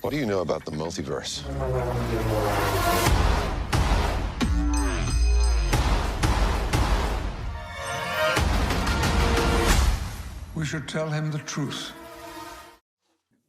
What do you know about the multiverse? We should tell him the truth.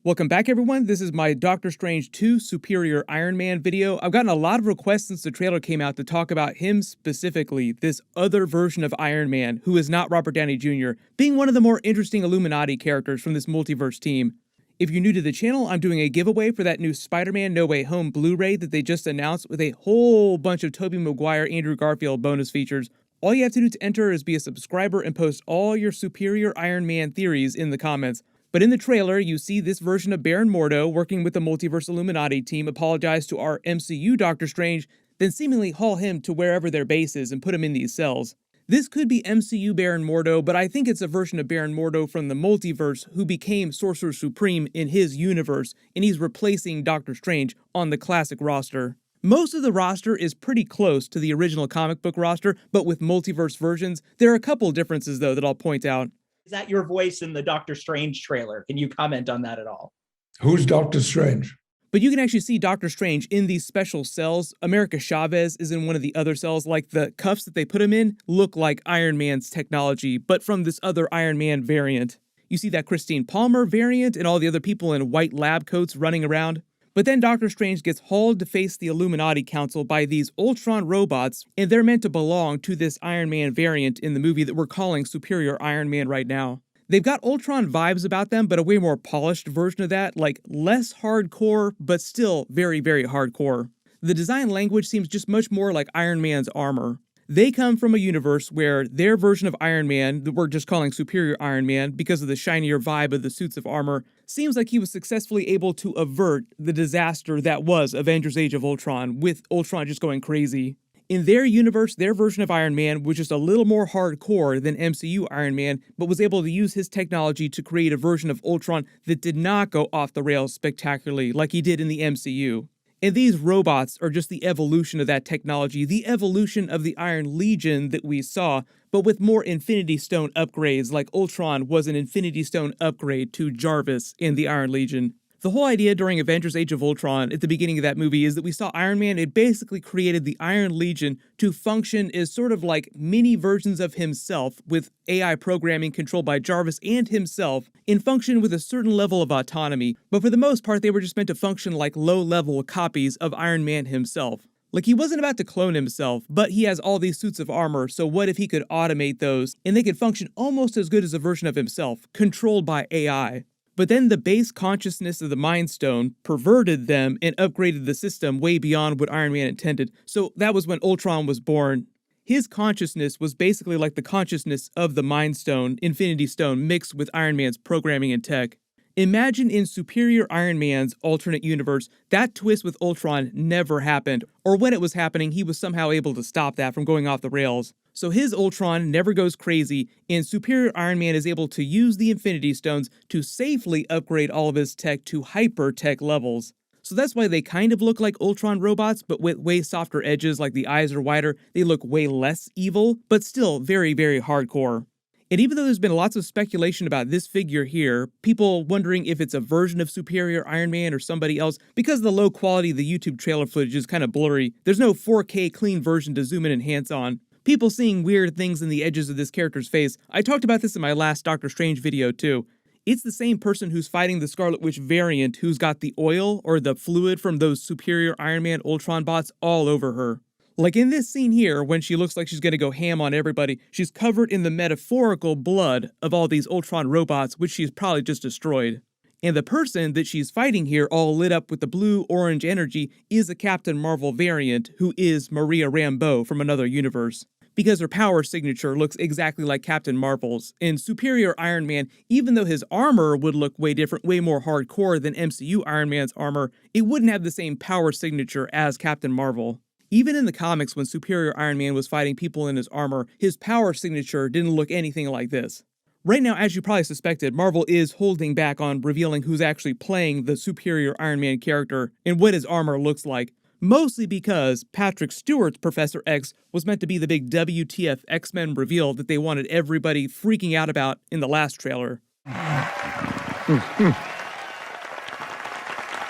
Welcome back, everyone. This is my Doctor Strange 2 Superior Iron Man video. I've gotten a lot of requests since the trailer came out to talk about him specifically, this other version of Iron Man, who is not Robert Downey Jr., being one of the more interesting Illuminati characters from this multiverse team. If you're new to the channel, I'm doing a giveaway for that new Spider-Man No Way Home Blu-ray that they just announced with a whole bunch of Tobey Maguire, Andrew Garfield bonus features. All you have to do to enter is be a subscriber and post all your Superior Iron Man theories in the comments. But in the trailer, you see this version of Baron Mordo working with the Multiverse Illuminati team apologize to our MCU Doctor Strange, then seemingly haul him to wherever their base is and put him in these cells. This could be MCU Baron Mordo, but I think it's a version of Baron Mordo from the Multiverse who became Sorcerer Supreme in his universe, and he's replacing Doctor Strange on the classic roster. Most of the roster is pretty close to the original comic book roster, but with multiverse versions, there are a couple differences though that I'll point out. Is that your voice in the Doctor Strange trailer? Can you comment on that at all? Who's Doctor Strange? But you can actually see Doctor Strange in these special cells. America Chavez is in one of the other cells. Like the cuffs that they put him in look like Iron Man's technology, but from this other Iron Man variant. You see that Christine Palmer variant and all the other people in white lab coats running around. But then Doctor Strange gets hauled to face the Illuminati Council by these Ultron robots, and they're meant to belong to this Iron Man variant in the movie that we're calling Superior Iron Man right now. They've got Ultron vibes about them, but a way more polished version of that, like less hardcore, but still very, very hardcore. The design language seems just much more like Iron Man's armor. They come from a universe where their version of Iron Man, that we're just calling Superior Iron Man because of the shinier vibe of the suits of armor, seems like he was successfully able to avert the disaster that was Avengers Age of Ultron, with Ultron just going crazy. In their universe, their version of Iron Man was just a little more hardcore than MCU Iron Man, but was able to use his technology to create a version of Ultron that did not go off the rails spectacularly like he did in the MCU. And these robots are just the evolution of that technology, the evolution of the Iron Legion that we saw, but with more Infinity Stone upgrades, like Ultron was an Infinity Stone upgrade to Jarvis in the Iron Legion. The whole idea during Avengers Age of Ultron at the beginning of that movie is that we saw Iron Man had basically created the Iron Legion to function as sort of like mini versions of himself with AI programming controlled by Jarvis and himself and function with a certain level of autonomy, but for the most part they were just meant to function like low-level copies of Iron Man himself. Like he wasn't about to clone himself, but he has all these suits of armor, so what if he could automate those and they could function almost as good as a version of himself, controlled by AI. But then the base consciousness of the Mind Stone perverted them and upgraded the system way beyond what Iron Man intended. So that was when Ultron was born. His consciousness was basically like the consciousness of the Mind Stone, Infinity Stone, mixed with Iron Man's programming and tech. Imagine in Superior Iron Man's alternate universe, that twist with Ultron never happened, or when it was happening, he was somehow able to stop that from going off the rails. So his Ultron never goes crazy, and Superior Iron Man is able to use the Infinity Stones to safely upgrade all of his tech to hyper-tech levels. So that's why they kind of look like Ultron robots, but with way softer edges, like the eyes are wider, they look way less evil, but still very, very hardcore. And even though there's been lots of speculation about this figure here, people wondering if it's a version of Superior Iron Man or somebody else, because of the low quality of the YouTube trailer footage is kind of blurry, there's no 4K clean version to zoom in and enhance on. People seeing weird things in the edges of this character's face. I talked about this in my last Doctor Strange video too. It's the same person who's fighting the Scarlet Witch variant who's got the oil or the fluid from those Superior Iron Man Ultron bots all over her. Like in this scene here, when she looks like she's gonna go ham on everybody, she's covered in the metaphorical blood of all these Ultron robots, which she's probably just destroyed. And the person that she's fighting here, all lit up with the blue-orange energy, is a Captain Marvel variant, who is Maria Rambeau from another universe. Because her power signature looks exactly like Captain Marvel's. In Superior Iron Man, even though his armor would look way different, way more hardcore than MCU Iron Man's armor, it wouldn't have the same power signature as Captain Marvel. Even in the comics, when Superior Iron Man was fighting people in his armor, his power signature didn't look anything like this. Right now, as you probably suspected, Marvel is holding back on revealing who's actually playing the Superior Iron Man character and what his armor looks like, mostly because Patrick Stewart's Professor X was meant to be the big WTF X-Men reveal that they wanted everybody freaking out about in the last trailer.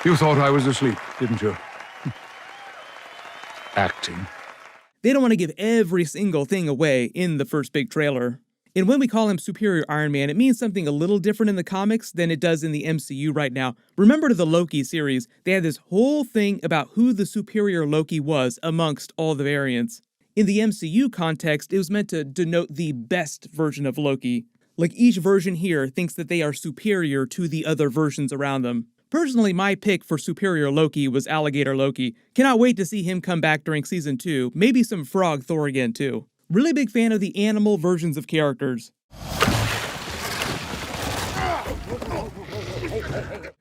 You thought I was asleep, didn't you? Acting. They don't want to give every single thing away in the first big trailer. And when we call him Superior Iron Man, it means something a little different in the comics than it does in the MCU right now. Remember the Loki series, they had this whole thing about who the superior Loki was amongst all the variants. In the MCU context, it was meant to denote the best version of Loki. Like each version here thinks that they are superior to the other versions around them. Personally, my pick for Superior Loki was Alligator Loki. Cannot wait to see him come back during Season 2, maybe some Frog Thor again too. Really big fan of the animal versions of characters.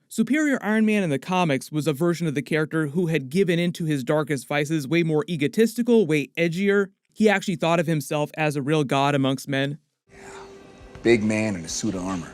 Superior Iron Man in the comics was a version of the character who had given into his darkest vices, way more egotistical, way edgier. He actually thought of himself as a real god amongst men. Big man in a suit of armor.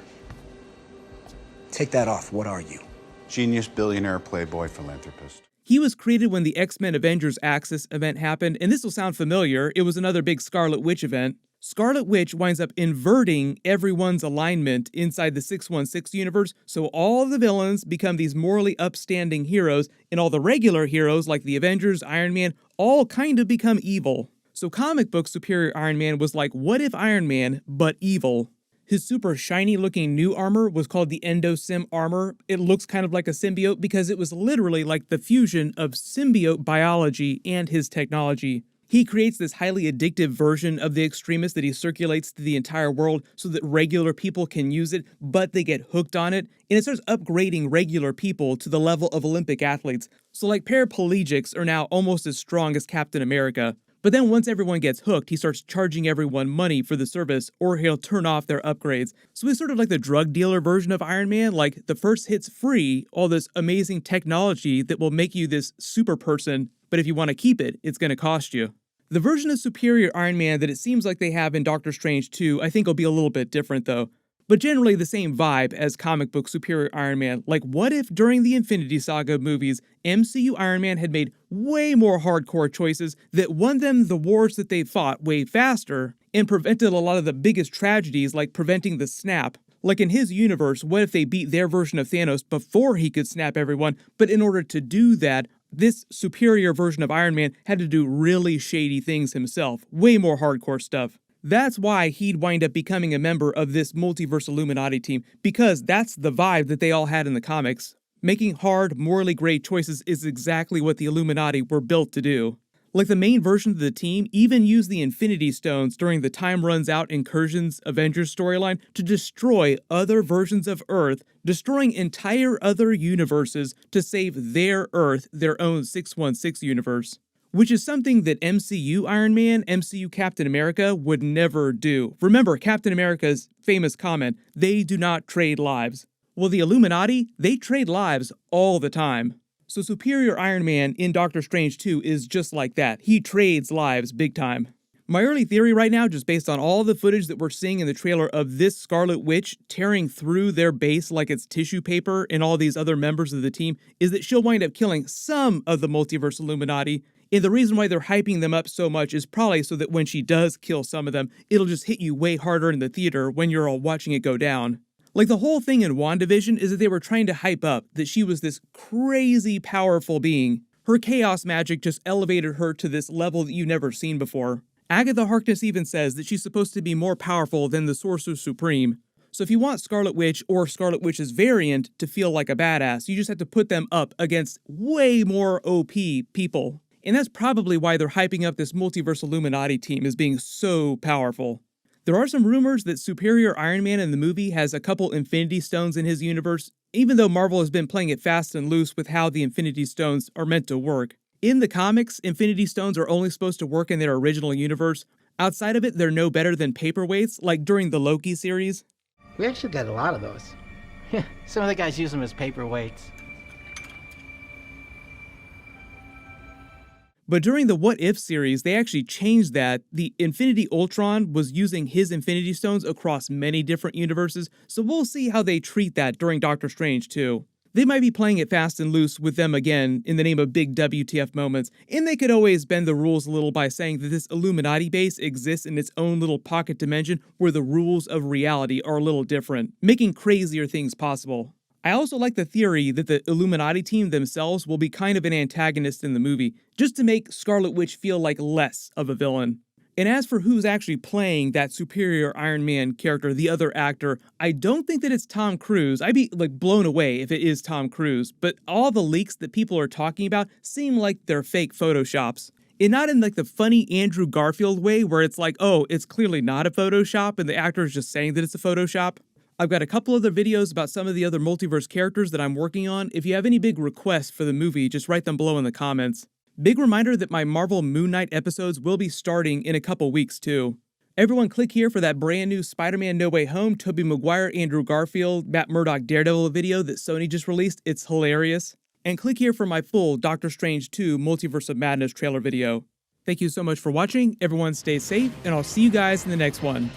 Take that off, what are you? Genius, billionaire, playboy, philanthropist. He was created when the X-Men Avengers Axis event happened, and this will sound familiar, it was another big Scarlet Witch event. Scarlet Witch winds up inverting everyone's alignment inside the 616 universe, so all of the villains become these morally upstanding heroes, and all the regular heroes like the Avengers, Iron Man, all kind of become evil. So comic book Superior Iron Man was like, what if Iron Man, but evil? His super shiny looking new armor was called the Endosim armor. It looks kind of like a symbiote because it was literally like the fusion of symbiote biology and his technology. He creates this highly addictive version of the extremist that he circulates to the entire world so that regular people can use it, but they get hooked on it, and it starts upgrading regular people to the level of Olympic athletes. So like paraplegics are now almost as strong as Captain America. But then once everyone gets hooked, he starts charging everyone money for the service, or he'll turn off their upgrades. So he's sort of like the drug dealer version of Iron Man, like the first hit's free, all this amazing technology that will make you this super person, but if you want to keep it, it's going to cost you. The version of Superior Iron Man that it seems like they have in Doctor Strange 2, I think will be a little bit different though. But generally the same vibe as comic book Superior Iron Man. Like what if during the Infinity Saga movies, MCU Iron Man had made way more hardcore choices that won them the wars that they fought way faster and prevented a lot of the biggest tragedies like preventing the snap. Like in his universe, what if they beat their version of Thanos before he could snap everyone, but in order to do that, this superior version of Iron Man had to do really shady things himself, way more hardcore stuff. That's why he'd wind up becoming a member of this Multiverse Illuminati team, because that's the vibe that they all had in the comics. Making hard, morally gray choices is exactly what the Illuminati were built to do. Like the main version of the team even used the Infinity Stones during the Time Runs Out Incursions Avengers storyline to destroy other versions of Earth, destroying entire other universes to save their Earth, their own 616 universe. Which is something that MCU Iron Man, MCU Captain America would never do. Remember Captain America's famous comment, they do not trade lives. Well, the Illuminati, they trade lives all the time. So Superior Iron Man in Doctor Strange 2 is just like that. He trades lives big time. My early theory right now, just based on all the footage that we're seeing in the trailer of this Scarlet Witch tearing through their base like it's tissue paper and all these other members of the team, is that she'll wind up killing some of the Multiverse Illuminati. And the reason why they're hyping them up so much is probably so that when she does kill some of them, it'll just hit you way harder in the theater when you're all watching it go down. Like the whole thing in WandaVision is that they were trying to hype up that she was this crazy powerful being. Her chaos magic just elevated her to this level that you've never seen before. Agatha Harkness even says that she's supposed to be more powerful than the Sorcerer Supreme. So if you want Scarlet Witch or Scarlet Witch's variant to feel like a badass, you just have to put them up against way more OP people. And that's probably why they're hyping up this Multiverse Illuminati team as being so powerful. There are some rumors that Superior Iron Man in the movie has a couple Infinity Stones in his universe, even though Marvel has been playing it fast and loose with how the Infinity Stones are meant to work. In the comics, Infinity Stones are only supposed to work in their original universe. Outside of it, they're no better than paperweights, like during the Loki series. We actually got a lot of those. Yeah, some of the guys use them as paperweights. But during the What If series, they actually changed that. The Infinity Ultron was using his Infinity Stones across many different universes, so we'll see how they treat that during Doctor Strange too. They might be playing it fast and loose with them again in the name of big WTF moments, and they could always bend the rules a little by saying that this Illuminati base exists in its own little pocket dimension where the rules of reality are a little different, making crazier things possible. I also like the theory that the Illuminati team themselves will be kind of an antagonist in the movie, just to make Scarlet Witch feel like less of a villain. And as for who's actually playing that superior Iron Man character, the other actor, I don't think that it's Tom Cruise. I'd be blown away if it is Tom Cruise, but all the leaks that people are talking about seem like they're fake photoshops. And not in the funny Andrew Garfield way where it's oh, it's clearly not a Photoshop and the actor is just saying that it's a Photoshop. I've got a couple other videos about some of the other multiverse characters that I'm working on. If you have any big requests for the movie, just write them below in the comments. Big reminder that my Marvel Moon Knight episodes will be starting in a couple weeks too. Everyone click here for that brand new Spider-Man No Way Home, Tobey Maguire, Andrew Garfield, Matt Murdock Daredevil video that Sony just released. It's hilarious. And click here for my full Doctor Strange 2 Multiverse of Madness trailer video. Thank you so much for watching, everyone stay safe, and I'll see you guys in the next one.